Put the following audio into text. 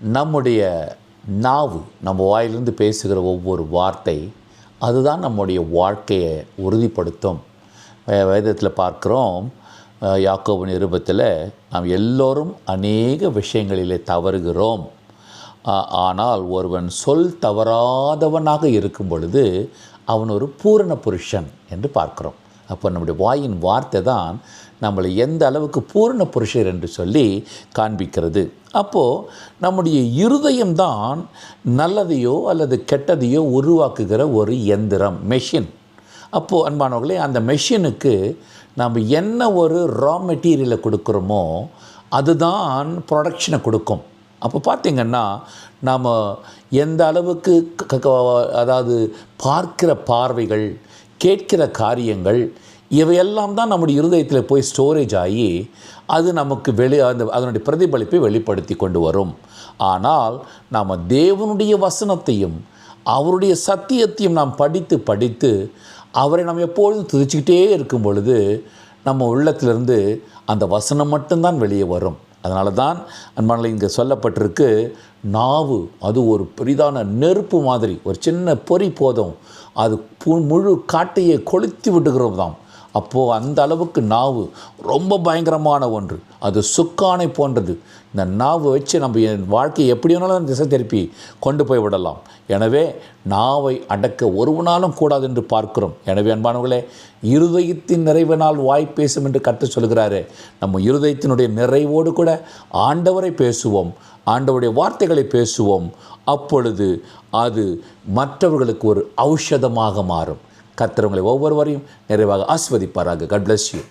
நம்முடைய நாவு, நம்ம வாயிலிருந்து பேசுகிற ஒவ்வொரு வார்த்தை, அதுதான் நம்முடைய வாழ்க்கையை உறுதிப்படுத்தும். வேதத்தில் பார்க்குறோம், யாக்கோபு நிருபத்தில் நாம் எல்லோரும் அநேக விஷயங்களிலே தவறுகிறோம், ஆனால் ஒருவன் சொல் தவறாதவனாக இருக்கும் பொழுது அவன் ஒரு பூரண புருஷன் என்று பார்க்குறோம். அப்போ நம்முடைய வாயின் வார்த்தை தான் நம்மளை எந்த அளவுக்கு பூரண புருஷர் என்று சொல்லி காண்பிக்கிறது. அப்போது நம்முடைய இருதயம்தான் நல்லதையோ அல்லது கெட்டதையோ உருவாக்குகிற ஒரு எந்திரம், மெஷின். அப்போது அன்பானவர்களே, அந்த மெஷினுக்கு நம்ம என்ன ஒரு ரா மெட்டீரியலை கொடுக்குறோமோ அதுதான் ப்ரொடக்ஷனை கொடுக்கும். அப்போ பார்த்திங்கன்னா நாம் எந்த அளவுக்கு அதாவது பார்க்கிற பார்வைகள், கேட்கிற காரியங்கள், இவையெல்லாம் தான் நம்முடைய இருதயத்தில் போய் ஸ்டோரேஜ் ஆகி அது நமக்கு அதனுடைய பிரதிபலிப்பை வெளிப்படுத்தி கொண்டு வரும். ஆனால் நாம் தேவனுடைய வசனத்தையும் அவருடைய சத்தியத்தையும் நாம் படித்து படித்து அவரை நாம் எப்பொழுதும் துதிச்சுக்கிட்டே இருக்கும் பொழுது நம்ம உள்ளத்திலிருந்து அந்த வசனம் மட்டும்தான் வெளியே வரும். அதனால தான் அன்பானவர்களே, இங்கே சொல்லப்பட்டிருக்கு, நாவு அது ஒரு பெரிதான நெருப்பு மாதிரி, ஒரு சின்ன பொறி போதும் அது முழு காட்டையை கொளுத்தி விட்டுகிறோம் தான். அப்போது அந்த அளவுக்கு நாவு ரொம்ப பயங்கரமான ஒன்று, அது சுக்கானை போன்றது. இந்த நாவை வச்சு நம்ம என் வாழ்க்கையை எப்படி வேணாலும் திசை திருப்பி கொண்டு போய் விடலாம். எனவே நாவை அடக்க ஒருவனாலும் கூடாது என்று பார்க்கிறோம். எனவே அன்பானவர்களே, இருதயத்தின் நிறைவினால் வாய் பேசும் என்று கற்று சொல்கிறாரு. நம்ம இருதயத்தினுடைய நிறைவோடு கூட ஆண்டவரை பேசுவோம், ஆண்டவருடைய வார்த்தைகளை பேசுவோம். அப்பொழுது அது மற்றவர்களுக்கு ஒரு ஔஷதமாக மாறும். கர்த்தர் உங்களை ஒவ்வொருவரையும் நிறைவாக ஆசீர்வதிப்பாராக. God bless you.